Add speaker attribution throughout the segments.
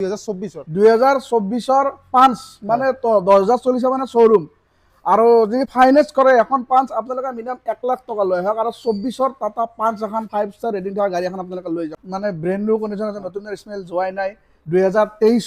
Speaker 1: 2024 পাঁচ মানে 10,000 চলিছে মানে শ্বৰুম আৰু যদি ফাইনেন্স কৰে এখন পাঁচ আপোনালোকে মিনিমাম 1 লাখ টকা লৈ আহক আৰু 24 টাটা পাঁচ এখন 5 ষ্টাৰ ৰেটিং থকা গাড়ী এখন আপোনালোকে লৈ যাওক মানে ব্ৰেণ্ড নিউ কণ্ডিশ্যন আছে নতুন স্মেল যোৱাই নাই 2023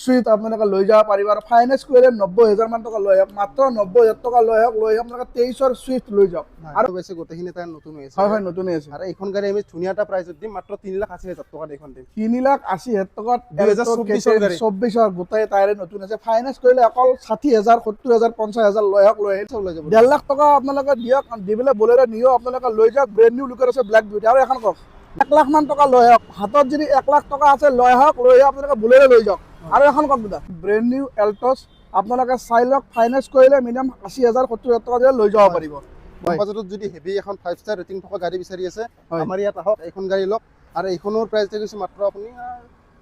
Speaker 1: সুইফ্ট আপোনালোকে লৈ যাব পাৰিব আৰু ফাইনেন্স কৰিলে 90,000 মান টকা লৈ আহক মাত্ৰ 90,000 টকা লৈ আহক আপোনালোকে 23 সুইফ্ট লৈ যাওক
Speaker 2: আৰু বেছি গোটেইখিনি তাৰ নতুন হৈ আছে
Speaker 1: হয় নতুন হৈ আছে
Speaker 2: আৰু এইখন গাড়ী আমি ধুনীয়া এটা প্ৰাইচত দিম মাত্ৰ 3,80,000 টকা এইখন দিম
Speaker 1: 3,80,000 টকাত
Speaker 2: 2024 গাড়ী
Speaker 1: 24 গোটেই টায়াৰে নতুন আছে ফাইনেন্স কৰিলে অকল 60,000 70,000 50,000 লৈ আহক লৈ আহি
Speaker 2: লৈ যাব
Speaker 1: 1.5 লাখ টকা আপোনালোকে দিয়ক দি পেলাই বলেৰো নিও আপোনালোকে লৈ যাওক ব্ৰেণ্ড নিউ লুকৰ আছে ব্লেক বিউটি আৰু এখন কওক 1 লাখ মান টকা লৈ আহক হাতত যদি 1 লাখ টকা আছে লৈ আহক আপোনালোকে বলেৰো লৈ যাওক আৰু এখন কওক দাদা ব্ৰেণ্ড নিউ এল্টছ আপোনালোকে চাই লওক ফাইনেন্স কৰিলে মিনিমাম 80,000 70,000 টকা দিলে লৈ যাব পাৰিব
Speaker 2: বাজেটত যদি হেভি এখন 5 ষ্টাৰ ৰেটিং থকা গাড়ী বিচাৰি আছে আমাৰ ইয়াত আহক এখন গাড়ী লওক আৰু এইখনৰ প্ৰাইচ থাকিছে মাত্ৰ আপুনি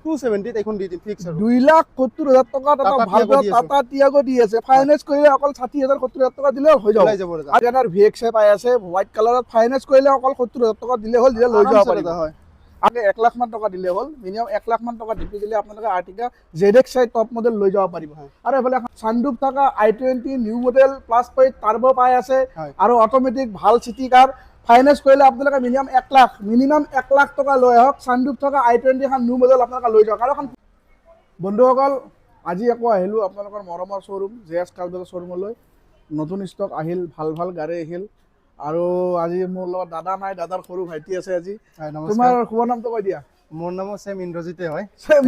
Speaker 2: 270 এখন দি দিম ফিক্স আৰু
Speaker 1: 2,70,000 টকা এটা ভাল টাটা টিয়াগো দি আছে ফাইনেন্স কৰিলে অকল 60,000 70,000 টকা দিলে হৈ যাব আৰু এনাৰ VX পাই আছে হোৱাইট কালাৰত ফাইনেন্স কৰিলে অকল 70,000 টকা দিলে হ'ল দিলে লৈ যাব পাৰিব হয় আগে 1 লাখ মান টকা দিলে হ'ল মিনিমাম 1 লাখ মান টকা দি দিলে আপোনালোকে আৰ্টিকা ZX টপ মডেল লৈ যাব পাৰিব আৰু এফালে সানৰুফ থকা i20 new model plus point turbo পাই আছে আৰু অটোমেটিক ভাল চিটি কাৰ ফাইনেন্স কৰিলে আপোনালোকে মিনিমাম 1 লাখ টকা লৈ আহক সানৰুফ থকা i20 এখন নিউ মডেল আপোনালোকে লৈ যাওক আৰু এখন বন্ধুসকল আজি আকৌ আহিলোঁ আপোনালোকৰ মৰমৰ শ্বৰুম JS কালবেল শ্বৰুমলৈ নতুন ষ্টক আহিল ভাল গাড়ী আহিল আৰু আজি মোৰ লগত দাদা নাই দাদাৰ সৰু ভাইটি আছে আজি তোমাৰ শুভ নামটো কৈ দিয়া
Speaker 2: মোৰ নাম সেম ইন্দ্ৰজিতে হয়
Speaker 1: সেম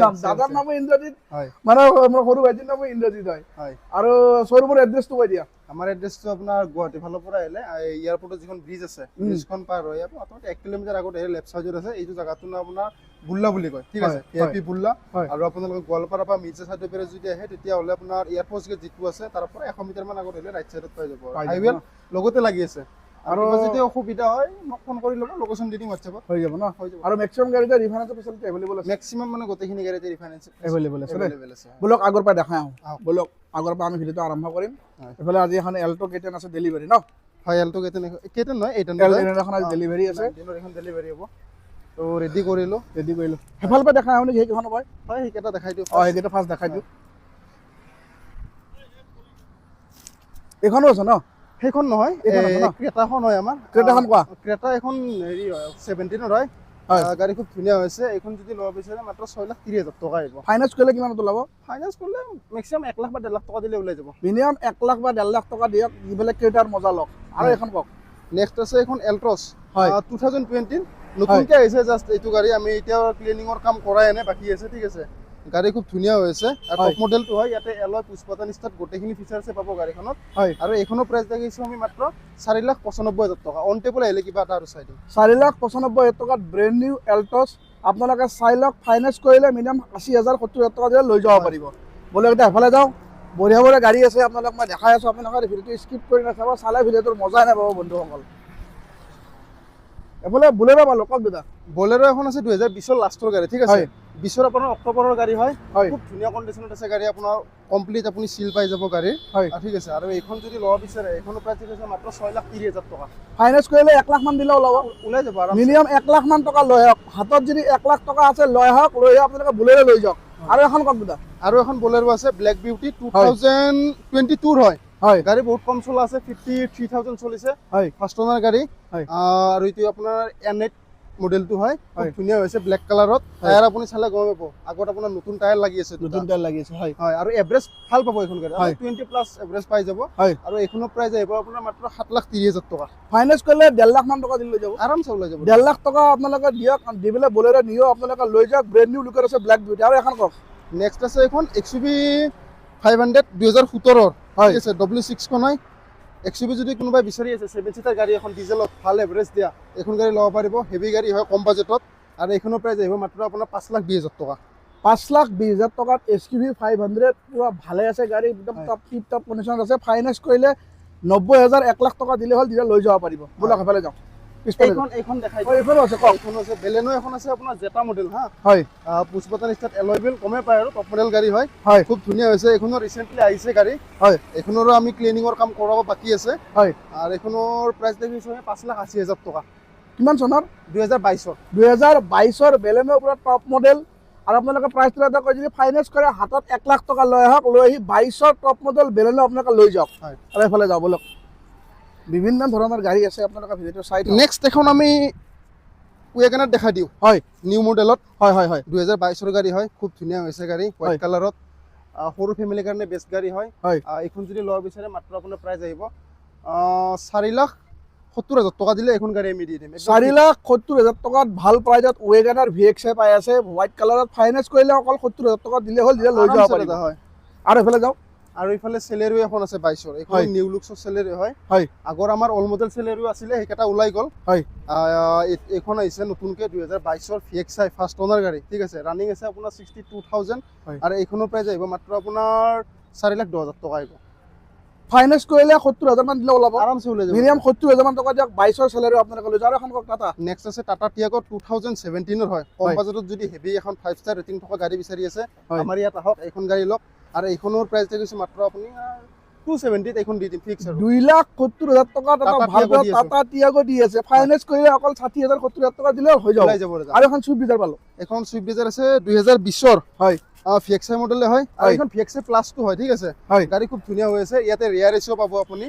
Speaker 1: নাম দাদাৰ নাম ইন্দ্ৰজিত হয় মানে মোৰ সৰু ভাইটিৰ নাম ইন্দ্ৰজিত হয় আৰু শ্বৰুমৰ এড্ৰেছটো কৈ দিয়া
Speaker 2: আমাৰ এড্ৰেছটো আপোনাৰ গুৱাহাটী ফালৰ পৰা আহিলে এয়াৰপোৰ্টৰ যিখন ব্ৰিজ আছে ব্ৰিজখন পাৰ হৈ আপোনাৰ 1 কিলোমিটাৰ আগত আহিলে লেফ্ট সাইডত আছে এইটো জায়গাটো না আপোনাৰ বুল্লা বুলি কয় ঠিক আছে এপি বুল্লা আৰু আপোনালোকে গোৱালপাৰা পৰা মিৰ্জা সাইডৰ পৰা যদি আহে তেতিয়া হ'লে আপোনাৰ এয়াৰফোৰ্স গেট যিটো আছে তাৰ পৰা 100 মিটাৰ মান আগত আহিলে ৰাইট সাইডত পাই যাব হাইৱে লগতে লাগি আছে আৰু যদি অসুবিধা হয় মোক ফোন কৰি ল'ব লোকেশন দি দিম WhatsApp-ত হৈ যাব না
Speaker 1: আৰু ম্যাক্সিমাম গাড়ীতে ৰিফাইনেন্স ফেচিলিটি अवेलेबल আছে
Speaker 2: ম্যাক্সিমাম মানে গোটেইখিনি গাড়ীতে ৰিফাইনেন্স
Speaker 1: अवेलेबल আছে বলক আগৰ পৰা দেখাই আহো বলক আগৰ পৰা আমি ভিডিওটো আৰম্ভ কৰিম এফালে আজি এখন এল্টো কেটেন আছে ডেলিভাৰী ন
Speaker 2: হয় এল্টো কেটেন নহয় 800
Speaker 1: এখন আজি ডেলিভাৰী আছে
Speaker 2: দিনৰ এখন ডেলিভাৰী হ'ব তো ৰেডি কৰিলো
Speaker 1: হেফাল পৰা দেখাই আহো নেকি সেইখন হয়
Speaker 2: সেইকেইটা দেখাই দিওঁ
Speaker 1: সেইকেইটা ফাৰ্ষ্ট দেখাই দিওঁ এইখনো আছে ন
Speaker 2: সেইখন নহয় ক্ৰেটাখন হয় আমাৰ
Speaker 1: ক্ৰেটাখন কোৱা
Speaker 2: ক্ৰেটা এখন হেৰি হয় 17 হয় গাড়ী খুব ধুনীয়া হৈছে এখন যদি ল'ব বিচাৰে মাত্ৰ 6,30,000 টকা আহিব
Speaker 1: ফাইনেন্স কৰিলে কিমান ওলাব
Speaker 2: ফাইনেন্স কৰিলে ম্যাক্সিমাম 1 লাখ বা 1.5 লাখ টকা দিলে ওলাই যাব
Speaker 1: মিনিমাম 1 লাখ বা 1.5 লাখ টকা দিয়ক যিবিলাক ক্ৰেটাৰ মজা লওক আৰু এখন কওক
Speaker 2: নেক্সট আছে এখন এল্ট্ৰছ 2020 নতুনকৈ আহিছে জাস্ট এইটো গাড়ী আমি এতিয়া ক্লিনিঙৰ কাম কৰাই নাই বাকি আছে ঠিক আছে গাড়ী খুব ধুনীয়া হৈছে আৰু টপ মডেলটো হয় ইয়াতে এলয় পুষ্পাতান ষ্টাৰ্ট গোটেইখিনি ফিচাৰ্ছে পাব গাড়ীখনত আৰু এইখনৰ প্ৰাইচ দেখিছো আমি মাত্ৰ 4,95,000 টকা অন টেবল আহিলে কিবা এটা আৰু চাই দিম
Speaker 1: 4,95,000 টকাত ব্ৰেণ্ড নিউ এল্টছ আপোনালোকে চাই লওক ফাইনেন্স কৰিলে মিনিমাম 80,000 70,000 টকা দিলে লৈ যাব পাৰিব বলে এতিয়া এফালে যাওঁ বঢ়িয়া গাড়ী আছে আপোনালোক মই দেখাই আছো আপোনালোকে ভিডিওটো স্কিপ কৰি নাচাব চালে ভিডিওটোৰ মজাই নাপাব বন্ধুসকল এফালে বলেৰো বা লোকক দাদা
Speaker 2: বলেৰো এখন আছে 2020 লাষ্টৰ গাড়ী ঠিক আছে 20 আপোনাৰ অক্টোবৰৰ গাড়ী হয় খুব ধুনীয়া কণ্ডিশ্যনত আছে গাড়ী আপোনাৰ কমপ্লিট আপুনি সিল পাই যাব গাড়ী ঠিক আছে আৰু এইখন যদি ল'ব বিচাৰে এইখনৰ প্ৰাইচ আছে মাত্ৰ 6,30,000 টকা
Speaker 1: ফাইনেন্স কৰিলে 1 লাখ মান দিলে ওলাই যাব মিনিমাম 1 লাখ মান টকা লৈ আহক হাতত যদি 1 লাখ টকা আছে লৈ আহক আপোনালোকে বলেৰো লৈ যাওক আৰু এখন কওক দাদা
Speaker 2: আৰু এখন বলেৰো আছে ব্লেক বিউটি 2022 হয় গাড়ী বহুত কম চলা আছে 53,000 চলিছে ফাৰ্ষ্ট ওনাৰ গাড়ী আৰু এইটো আপোনাৰ N8 মডেলটো হয় খুব ধুনীয়া হৈছে ব্লেক কালাৰত টায়াৰ আপুনি চালে গম পাব আগত আপোনাৰ নতুন টায়াৰ লাগি আছে হয় আৰু এভাৰেজ ভাল পাব এখন গাড়ী 20 প্লাস এভাৰেজ পাই যাব আৰু এইখনৰ প্ৰাইস আহিব আপোনাৰ মাত্ৰ 7,30,000 টকা
Speaker 1: ফাইনেন্স কৰিলে 1.5 লাখ মান টকা দিলে যাব
Speaker 2: আৰামছে ওলাই যাব
Speaker 1: 1.5 লাখ টকা আপোনালোকে দিয়ক দিবলে বলেৰো নিও আপোনালোকে লৈ যাওক ব্ৰেণ্ড নিউ লুকৰ আছে ব্লেক বিউটি আৰু এখন কওক
Speaker 2: নেক্সট আছে এখন XUV 500 2017 ঠিক আছে W6 খন হয় XUV যদি কোনোবাই বিচাৰি আছে 7 সিটাৰ গাড়ী এখন ডিজেলত ভাল এভাৰেজ দিয়া এখন গাড়ী ল'ব পাৰিব হেভি গাড়ী হয় কম বাজেটত আৰু এইখনৰ প্ৰাইস আহিব মাত্ৰ আপোনাৰ 5,20,000 টকা
Speaker 1: 5,20,000 টকাত XUV 500 পুৰা ভালে আছে গাড়ী একদম টপ টিপ টপ কণ্ডিশ্যনত আছে ফাইনেন্স কৰিলে 90,000 1 লাখ টকা দিলে হ'ল দিলে লৈ যাব পাৰিব বলক এফালে যাওঁ
Speaker 2: এইখন দেখাই এইখন আছে কওক এইখন আছে বেলেনো এখন আছে আপোনাৰ জেটা মডেল হয় পুষ্পাতান ষ্টাৰ্ট এলয় হুইল কমে পায় আৰু টপ মডেল গাড়ী হয় খুব ধুনীয়া হৈছে এইখনৰ ৰিসেন্টলি আহিছে গাড়ী এইখনৰো আমি ক্লিনিঙৰ কাম কৰাব বাকি আছে আৰু এইখনৰ প্ৰাইস দেখিছো 5,80,000 টকা
Speaker 1: কিমান চনৰ
Speaker 2: 2022
Speaker 1: 2022 বেলেনো পুৰা টপ মডেল আৰু আপোনালোকে প্ৰাইচটো এটা কৈ যদি ফাইনেন্স কৰে হাতত 1 লাখ টকা লৈ আহক, লৈ আহি 22ৰ টপ মডেল বেলেনো আপোনালোকে লৈ যাওক। আৰু এইফালে যাওঁ বলক, বিভিন্ন ধৰণৰ গাড়ী আছে, আপোনালোকে ভিডিঅ'টো চাই থাকক।
Speaker 2: নেক্সট এখন আমি ৱেগনাৰ দেখাই দিওঁ।
Speaker 1: হয়,
Speaker 2: নিউ মডেলত।
Speaker 1: হয় হয় হয়,
Speaker 2: 2022ৰ গাড়ী হয়, খুব ধুনীয়া হৈছে গাড়ী, হোৱাইট কালাৰত, সৰু ফেমিলিৰ কাৰণে বেষ্ট গাড়ী হয়। এইখন যদি ল'ব বিচাৰে মাত্ৰ আপোনাৰ প্ৰাইচ আহিব 4,70,000 টকা দিলে এখন গাড়ী আমি দি দিম।
Speaker 1: 4,70,000 টকাত ভাল প্ৰাইজত ৱেগনাৰ VX পাই আছে, হোৱাইট কালাৰত। ফাইনেন্স কৰিলে অকল 70,000 টকা দিলে হ'ল, দিলে লৈ যাব পাৰিব।
Speaker 2: হয়।
Speaker 1: আৰু এইফালে যাওঁ,
Speaker 2: আৰু ইফালে চেলেৰিও এখন আছে 22ৰ, এইখন নিউ লুকছৰ চেলেৰি হয়। আগৰ আমাৰ অল মডেল চেলেৰিও আছিলে, সেইকেইটা ওলাই গ'ল। এইখন আহিছে নতুনকে 2022ৰ VXI ফাৰ্ষ্ট অনাৰ গাড়ী, ঠিক আছে। ৰানিং আছে আপোনাৰ 62,000, আৰু এইখনৰ প্ৰাইচ আহিব মাত্ৰ আপোনাৰ 4,10,000 টকা আহিব।
Speaker 1: ফাইনেন্স কৰিলে 70,000 মান দিলে ওলাব,
Speaker 2: আৰামছে ওলাই যাব।
Speaker 1: মিনিমাম 70,000 মান টকা দিয়ক, 22ৰ চেলেৰি আপোনালোকে লৈ যাব। এখন কওক টাটা।
Speaker 2: নেক্সট আছে টাটা টিয়াগো 2017ৰ হয়। কম বাজেটত যদি হেভি এখন 5 ষ্টাৰ ৰেটিং থকা গাড়ী বিচাৰি আছে, আমাৰ ইয়াত আহক, এইখন গাড়ী লওক। আৰু এইখনৰ প্ৰাইচ থাকিছে মাত্ৰ আপুনি 270 এইখন দি দিম ফিক্স। আৰু
Speaker 1: 2,70,000 টকাত এটা ভাল টাটা টিয়াগো দি আছে, ফাইনেন্স কৰিলে অকল 60,000 70,000 টকা দিলে হৈ যাব। আৰু এখন সুইফ্ট ডিজাৰ পালো,
Speaker 2: এখন সুইফ্ট ডিজাৰ আছে 2020ৰ
Speaker 1: হয়,
Speaker 2: VXI মডেলে হয়। আৰু এখন VXI প্লাছটো হয়, ঠিক আছে। গাড়ী খুব ধুনীয়া হৈ আছে, ইয়াতে ৰেয়াৰ এচিও পাব আপুনি,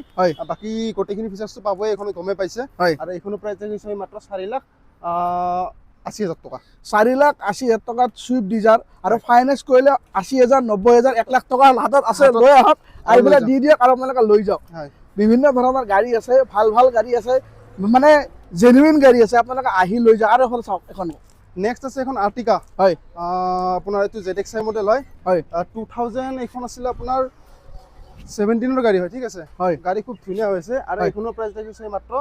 Speaker 2: বাকী গোটেইখিনি ফিচাৰ্ছটো পাবই, এইখন গমে পাইছে। আৰু এইখনৰ প্ৰাইচ থাকিছে মাত্ৰ 4,80,000 টকা।
Speaker 1: 4,80,000 টকাত সুইফ্ট ডিজাৰ, আৰু ফাইনেন্স কৰিলে 80,000 90,000 1 লাখ টকা হাতত আছে, লৈ আহক, আহি পেলাই দি দিয়ক, আৰু আপোনালোকে লৈ যাওক। বিভিন্ন ধৰণৰ গাড়ী আছে, ভাল ভাল গাড়ী আছে, মানে জেনুইন গাড়ী আছে, আপোনালোকে আহি লৈ যাওক। আৰু এখন চাওক, এখন
Speaker 2: নেক্সট আছে এখন আৰ্টিকা, হয়, আপোনাৰ এইটো ZXI মডেল হয়। 2000 এইখন আছিলে আপোনাৰ 17ৰ গাড়ী হয়, ঠিক আছে। গাড়ী খুব ধুনীয়া হৈছে, আৰু এইখনৰ প্ৰাইচ থাকিছে মাত্ৰ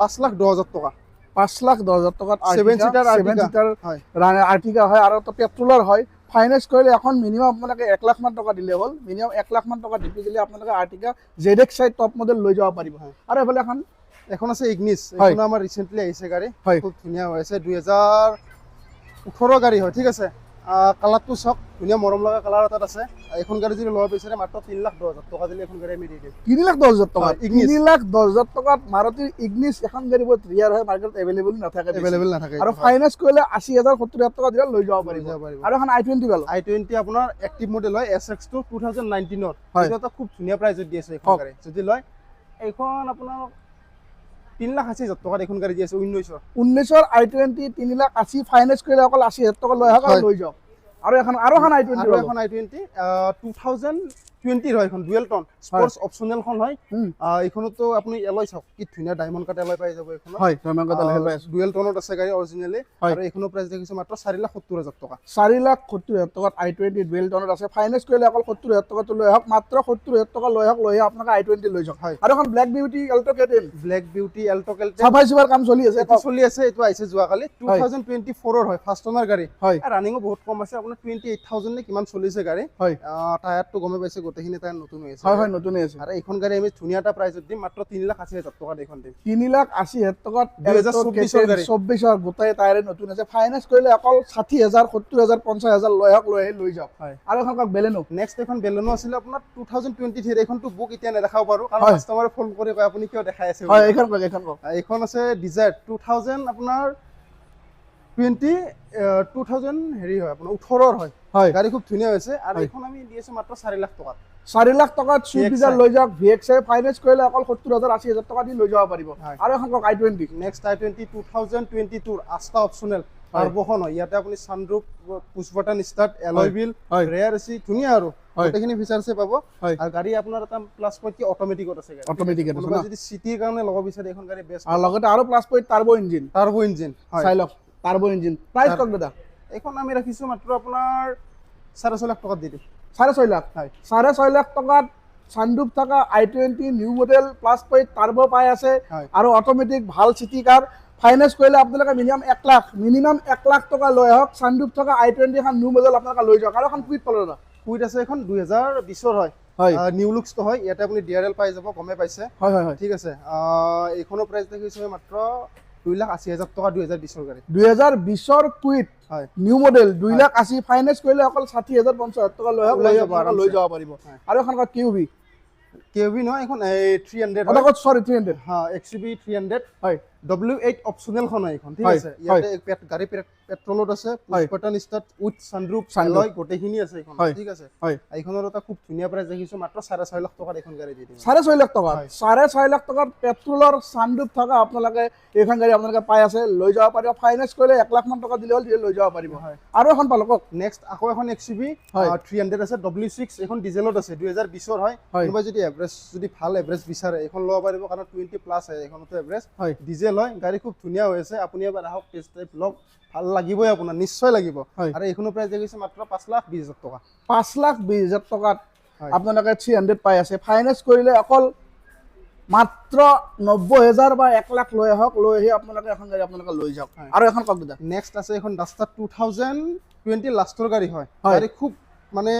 Speaker 2: 5,10,000 টকা।
Speaker 1: 5,10,000 টকাত
Speaker 2: 7 চিটাৰ
Speaker 1: আৰ্টিকা হয়, আৰু পেট্ৰলৰ হয়। ফাইনেন্স কৰিলে এখন মিনিমাম আপোনালোকে 1 লাখ মান টকা দিলে হ'ল, মিনিমাম 1 লাখ মান টকা দি দিলে আপোনালোকে আৰ্টিকা ZXI টপ মডেল লৈ যাব পাৰিব। আৰু এইফালে
Speaker 2: এখন আছে ইগনিছ, এইখন আমাৰ ৰিচেণ্টলি আহিছে গাড়ী, খুব ধুনীয়া হৈ আছে, 2018 গাড়ী হয়, ঠিক আছে। কালাৰটো চাওক, ধুনীয়া মৰম লগা কালাৰ এটাত আছে। এইখন গাড়ী যদি ল'ব বিচাৰে মাত্ৰ 3,10,000 টকা দিলে এখন গাড়ী আমি দি দিম।
Speaker 1: 3,10,000 টকা, 3,10,000 টকাত মাৰুতি ইগনিছ এখন গাড়ী বহুত ৰিয়াৰ হয়, মাৰ্কেটত এভেইলেবল নাথাকে। আৰু ফাইনেন্স কৰিলে 80,000 70,000 টকা দিলে লৈ যাব পাৰিব। আৰু এখন i20 পালো,
Speaker 2: i20 আপোনাৰ এক্টিভ মডেল হয়, SX2 2019ৰ, এইটো এটা খুব ধুনীয়া প্ৰাইজত দি আছে এইখন গাড়ী যদি লয়। এইখন আপোনাৰ 3,80,000 টকাত এইখন গাড়ী দি আছে 19ৰ
Speaker 1: i20 3,80,000, ফাইনেন্স কৰিলে অকল 80,000 টকা লৈ আহক, লৈ যাওক। আৰু এখন i20 2020 হয়, এখন ডুৱেল টন স্পৰ্টছ অপচনেলখন হয়। এইখনতো আপুনি এলয় চাওক, কি ধুনীয়া ডায়মণ্ড কাট এলয় পাই যাব এইখন। হয়, ডায়মণ্ড কাট এলয় পাই আছে, ডুৱেল টনত আছে গাড়ী অৰিজিনেলি। আৰু এইখনৰ প্ৰাইচ দেখিছে মাত্ৰ 4,70,000 টকা। 4,70,000 টকাত i20 ডুৱেল টনত আছে, ফাইনেন্স কৰিলে অকল 70,000 টকাটো লৈ আহক, মাত্ৰ 70,000 টকা লৈ আহক, লৈ আহক, আপোনালোকে i20 লৈ যাওক। আৰু এখন black beauty Alto K10,
Speaker 2: black beauty Alto K10
Speaker 1: চাফাই চুফাৰ কাম চলি আছে,
Speaker 2: এইটো আহিছে যোৱাকালি, 2024ৰ হয়, ফাৰ্ষ্ট অনাৰ গাড়ী। ৰানিঙো বহুত কম আছে, আপোনাৰ 28,000 নে কিমান চলিছে গাড়ী। টায়াৰটো গমে পাইছে, গোটেইখিনি টায়াৰ নতুন হৈ আছে। হয়, নতুন হৈ আছে। আৰু এইখন গাড়ী আমি ধুনীয়া এটা প্ৰাইজত দিম, মাত্ৰ 3,80,000 টকাত এইখন দিম।
Speaker 1: 3,80,000 টকাত 2024ৰ গোটেই টায়াৰে নতুন আছে, ফাইনেন্স কৰিলে অকল 60,000 70,000 50,000 লৈ আহক, লৈ যাওক। আৰু এখন বেলেনো,
Speaker 2: নেক্সট এখন বেলেনো আছিলে আপোনাৰ 2023, এইখনটো বুক এতিয়া নেদেখাব পাৰো, কাৰণ কাষ্টমাৰে ফোন কৰি কয় আপুনি কিয় দেখাই আছে। এইখন আছে ডিজায়াৰ 2000 আপোনাৰ 2000 হেৰি হয়, আপোনাৰ 18ৰ হয়। গাড়ী খুব ধুনীয়া হৈছে, আৰু এইখন আমি দি আছো মাত্ৰ 4 লাখ টকাত। 4 লাখ টকাত সুইফ্ট ডিজাৰ লৈ যাওক, VXI ফাইনেন্স কৰিলে অকল 70,000 80,000 টকা দি লৈ যাব পাৰিব। আৰু এখন i20, নেক্সট i20 2022 আস্থা অপচনেল টাৰ্বোখন হয়, ইয়াতে আপুনি sunroof, push button start, alloy wheel, rear AC, ধুনীয়া আৰু গোটেইখিনি ফিচাৰ্ছে পাব। আৰু গাড়ী আপোনাৰ এটা প্লাছ পইণ্ট কি অট'মেটিকত আছে, অট'মেটিক আছে। যদি চিটিৰ কাৰণে ল'ব বিচাৰে এইখন গাড়ী বেষ্ট।
Speaker 1: আৰু লগতে আৰু প্লাছ পইণ্ট টাৰ্বো ইঞ্জিন, চাই লওক, টাৰ্বো ইঞ্জিন। প্ৰাইচ কওক দাদা,
Speaker 2: এইখন আমি ৰাখিছো মাত্ৰ আপোনাৰ 6.5 লাখ টকাত দি দিম।
Speaker 1: 6.5 লাখ, 6.5 লাখ টকাত সানৰুফ থকা i20 new model plus point turbo পাই আছে, আৰু অট'মেটিক ভাল চিটি কাৰ। ফাইনেন্স কৰিলে আপোনালোকে মিনিমাম 1 লাখ টকা লৈ আহক, সানৰুফ থকা i20 এখন নিউ মডেল আপোনালোকে লৈ যাওক। আৰু এখন কুইট পালো দাদা,
Speaker 2: কুইট আছে, এখন 2020ৰ হয়, নিউ লুকছটো হয়, ইয়াতে আপুনি DRL পাই যাব, গমে পাইছে। ঠিক আছে, এইখনৰ প্ৰাইচ দেখিছে মাত্ৰ 2,80,000 টকা, 2020ৰ গাড়ী, 2020ৰ কুইট নিউ মডেল 2,80,000, ফাইনেন্স কৰিলে অকল 60,000 50,000 টকা লৈ আহক, লৈ যাব পাৰিব। আৰু এখন কিউভি নহয়, এখন 300 হয়, সৰি 300, XUV 300 হয়, W8 অপচনেল খন হয় এখন ঠিক
Speaker 1: হয়,
Speaker 2: আছে ইয়াতে গাড়ী পেট্ৰলত আছে
Speaker 1: হয়।
Speaker 2: Push button start with sunroof
Speaker 1: Sunroof।
Speaker 2: Alloy গোটেইখিনি আছে এখন
Speaker 1: হয়।
Speaker 2: ঠিক আছে
Speaker 1: হয়।
Speaker 2: এইখনৰ এটা খুব ধুনীয়া প্ৰাইচ দেখিছো মাত্ৰ 6.5 লাখ টকাত এখন গাড়ী দি দিম
Speaker 1: 6.5 লাখ টকা
Speaker 2: হয়।
Speaker 1: 6.5 লাখ টকাত পেট্ৰলৰ সানৰুফ থকা আপোনালোকে এইখন গাড়ী আপোনালোকে পাই আছে লৈ যাব পাৰিব ফাইনেন্স কৰিলে 1 লাখ মান টকা দিলে হ'ল লৈ যাব পাৰিব
Speaker 2: হয়।
Speaker 1: আৰু এখন পালো কওক
Speaker 2: নেক্সট আকৌ এখন XUV
Speaker 1: হয়।
Speaker 2: 300 আছে W6 এখন ডিজেলত আছে 2020 ৰ হয়
Speaker 1: হয়।
Speaker 2: কোনোবাই যদি এভাৰেজ যদি ভাল এভাৰেজ বিচাৰে এখন ল'ব পাৰিব কাৰণ 20 প্লাছ হয় এখনতো এভাৰেজ
Speaker 1: হয়।
Speaker 2: ডিজেল হয় গাড়ী খুব ধুনীয়া হৈ আছে আপুনি এবাৰ আহক টেষ্ট ড্ৰাইভ লওক ভাল লাগিবই আপোনাৰ নিশ্চয় লাগিব
Speaker 1: হয়।
Speaker 2: আৰু এইখনৰ প্ৰাইচ দেখিছে মাত্ৰ 5,20,000 টকা
Speaker 1: 5,20,000 টকাত
Speaker 2: হয়।
Speaker 1: আপোনালোকে 300 পাই আছে ফাইনেন্স কৰিলে অকল মাত্ৰ 90,000 বা 1 লাখ লৈ আহক লৈ আহি আপোনালোকে এখন গাড়ী আপোনালোকে লৈ যাওক
Speaker 2: হয়।
Speaker 1: আৰু এখন কওক দাদা
Speaker 2: নেক্সট আছে এখন ডাষ্টাৰ 2020 লাষ্টৰ গাড়ী হয়
Speaker 1: হয়।
Speaker 2: গাড়ী খুব মানে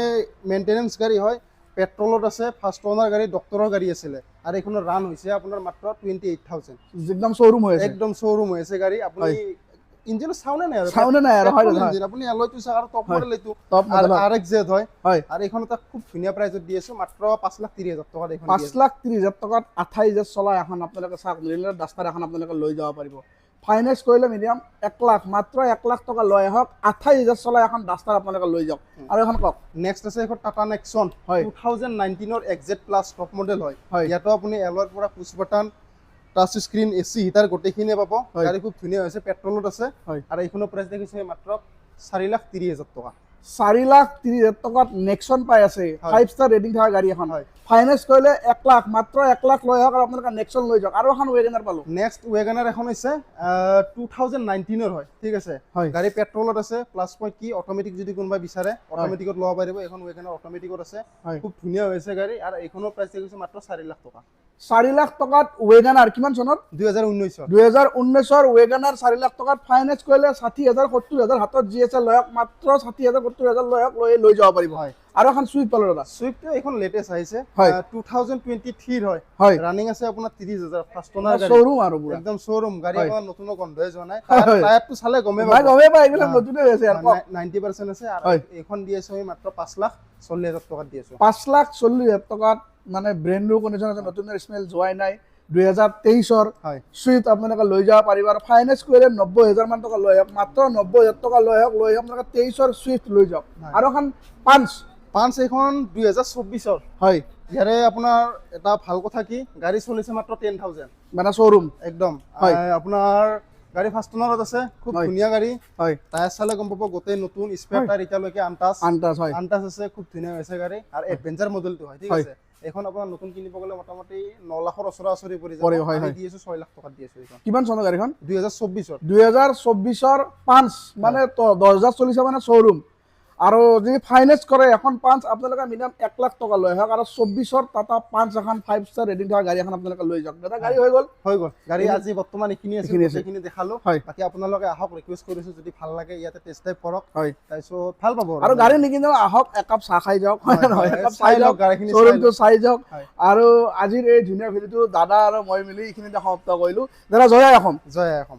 Speaker 2: মেইনটেনেন্স গাড়ী হয় পেট্ৰলত আছে ফাৰ্ষ্ট ওনাৰ গাড়ী ডক্টৰৰ গাড়ী আছিলে আৰু এইখনৰ ৰান হৈছে আপোনাৰ মাত্ৰ 28,000
Speaker 1: একদম শ্বৰুম হৈ আছে
Speaker 2: একদম শ্বৰুম হৈ আছে গাড়ী আপুনি ইঞ্জিন চাউনে নাই আৰু
Speaker 1: চাউনে নাই আৰু হয়
Speaker 2: পেট্ৰল
Speaker 1: দাদা
Speaker 2: ইঞ্জিন আপুনি এলয়টো চাওক আৰু টপ
Speaker 1: হয়।
Speaker 2: মডেল এইটো
Speaker 1: টপ মডেল
Speaker 2: RXZ হয়
Speaker 1: হয়
Speaker 2: আৰু এইখন এটা খুব ধুনীয়া প্ৰাইজত দি আছো মাত্ৰ 5,30,000 টকা এইখন
Speaker 1: 5,30,000 টকাত 28,000 চলা এখন আপোনালোকে চাওক মিডিয়াম ডাষ্টাৰ এখন আপোনালোকে লৈ যাব পাৰিব ফাইনেন্স কৰিলে মিডিয়াম 1 লাখ মাত্ৰ 1 লাখ টকা লৈ আহক 28,000 চলা এখন ডাষ্টাৰ আপোনালোকে লৈ যাওক আৰু এখন কওক
Speaker 2: নেক্সট আছে এখন টাটা নেক্সন
Speaker 1: হয়।
Speaker 2: 2019 ৰ XZ প্লাছ টপ মডেল হয়
Speaker 1: হয়।
Speaker 2: ইয়াতো আপুনি এলয়ৰ পৰা push button touch screen AC heater গোটেইখিনিয়ে পাব
Speaker 1: হয়।
Speaker 2: গাড়ী খুব ধুনীয়া হৈছে পেট্ৰলত আছে
Speaker 1: হয়।
Speaker 2: আৰু এইখনৰ প্ৰাইচ দেখিছে মাত্ৰ 4,30,000 টকা
Speaker 1: 4,30,000 টকাত নেক্সন পাই আছে
Speaker 2: হয়।
Speaker 1: 5 ষ্টাৰ ৰেটিং থকা গাড়ী এখন
Speaker 2: হয়।
Speaker 1: ফাইনেন্স কৰিলে 1 লাখ মাত্ৰ 1 লাখ লৈ আহক আৰু আপোনালোকে নেক্সন লৈ যাওক আৰু এখন ৱেগনাৰ পালো
Speaker 2: নেক্সট ৱেগনাৰ এখন হৈছে 2019 ৰ হয় ঠিক আছে
Speaker 1: হয়।
Speaker 2: গাড়ী পেট্ৰলত আছে প্লাছ পইণ্ট কি অট'মেটিক যদি কোনোবাই বিচাৰে অট'মেটিকত ল'ব পাৰিব এখন ৱেগনাৰ অট'মেটিকত আছে
Speaker 1: হয়।
Speaker 2: খুব ধুনীয়া হৈছে গাড়ী আৰু এইখনৰ প্ৰাইচ দেখিছে মাত্ৰ 4 লাখ টকা
Speaker 1: 4 লাখ টকাত ৱেগনাৰ কিমান চনত
Speaker 2: 2019
Speaker 1: 2019 ৱেগনাৰ 4 লাখ টকাত ফাইনেন্স কৰিলে 60,000 70,000 হাতত GSL লৈ মাত্ৰ 60,000 70,000 লৈ যাব পাৰিব
Speaker 2: হয়।
Speaker 1: আৰু এখন সুইফ্ট পালো দাদা
Speaker 2: সুইফ্ট এইখন লেটেষ্ট আহিছে
Speaker 1: হয়।
Speaker 2: 2023 হয়
Speaker 1: হয়
Speaker 2: ৰানিং আছে আপোনাৰ 30,000 ফাৰ্ষ্ট ওনাৰ গাড়ী
Speaker 1: শ্বৰুম আৰু পুৰা
Speaker 2: একদম শ্বৰুম গাড়ী
Speaker 1: হয়।
Speaker 2: আপোনাৰ নতুন গন্ধই যোৱা নাই
Speaker 1: হয়, হয়।
Speaker 2: টায়াৰটো চালে গমে
Speaker 1: নাই গমে পাই এইবিলাক নতুনে হৈ আছে আৰু কওক
Speaker 2: 90% আছে আৰু
Speaker 1: হয়।
Speaker 2: এইখন দি আছো আমি মাত্ৰ 5,40,000 টকাত দি আছো
Speaker 1: 5,40,000 টকাত মানে ব্ৰেণ্ড নিউ কণ্ডিশ্যন আছে নতুন স্মেল যোৱাই নাই 2023
Speaker 2: হয়
Speaker 1: সুইফ্ট আপোনালোকে লৈ যাব পাৰিব আৰু ফাইনেন্স কৰিলে 90,000 মান টকা লৈ আহক মাত্ৰ 90,000 টকা লৈ আহক আপোনালোকে 23 সুইফ্ট লৈ যাওক
Speaker 2: হয়।
Speaker 1: আৰু এখন পাঞ্চ
Speaker 2: এইখন 2024
Speaker 1: হয়
Speaker 2: ইয়াৰে আপোনাৰ এটা ভাল কথা কি গাড়ী চলিছে মাত্ৰ 10,000
Speaker 1: মানে শ্বৰুম
Speaker 2: একদম
Speaker 1: হয়।
Speaker 2: আপোনাৰ গাড়ী ফাৰ্ষ্ট ওনাৰত আছে খুব
Speaker 1: হয়।
Speaker 2: ধুনীয়া গাড়ী
Speaker 1: হয়
Speaker 2: টায়াৰ চালে গম পাব গোটেই নতুন স্পেয়াৰ
Speaker 1: হয়।
Speaker 2: টায়াৰ এতিয়ালৈকে আনটাচ
Speaker 1: হয়
Speaker 2: আনটাচ আছে খুব ধুনীয়া হৈছে গাড়ী আৰু এডভেঞ্চাৰ মডেলটো হয় ঠিক
Speaker 1: হয়।
Speaker 2: আছে এইখন আপোনাৰ নতুন কিনিব গ'লে মোটামুটি 9 লাখৰ ওচৰা-ওচৰি পৰি যাব
Speaker 1: পৰিব, হয়,
Speaker 2: আমি
Speaker 1: হয়।
Speaker 2: দি আছো 6 লাখ টকাত দি আছো এইখন
Speaker 1: কিমান চনৰ গাড়ীখন
Speaker 2: 2024
Speaker 1: 2024 পাঞ্চ মানে 10,000 চলিছে মানে শ্বৰুম আৰু যদি ফাইনেন্স কৰে এখন পাঞ্চ আপোনালোকে মিনিমাম 1 লাখ টকা লৈ আহক আৰু 24 টাটা পাঞ্চ এখন 5 ষ্টাৰ ৰেটিং থকা গাড়ী এখন আপোনালোকে লৈ যাওক দাদা গাড়ী হৈ গ'ল
Speaker 2: গাড়ী আজি বৰ্তমান এইখিনি আছে এইখিনি দেখালো
Speaker 1: হয়।
Speaker 2: বাকি আপোনালোকে আহক ৰিকুৱেষ্ট কৰিছো যদি ভাল লাগে ইয়াতে টেষ্ট ড্ৰাইভ কৰক
Speaker 1: হয়
Speaker 2: তাৰপিছত ভাল পাব
Speaker 1: আৰু গাড়ী নিকিনেও আহক একাপ চাহ খাই যাওক হয় নহয়
Speaker 2: হয়,
Speaker 1: একাপ
Speaker 2: চাই
Speaker 1: চাই
Speaker 2: লওক,
Speaker 1: যাওক
Speaker 2: গাড়ীখিনি
Speaker 1: শ্বৰুমটো চাই যাওক
Speaker 2: হয়।
Speaker 1: আৰু আজিৰ এই ধুনীয়া ভিডিঅ'টো দাদা আৰু মই মিলি এইখিনিতে সমাপ্ত কৰিলো দাদা জয় আই অসম
Speaker 2: জয় আই অসম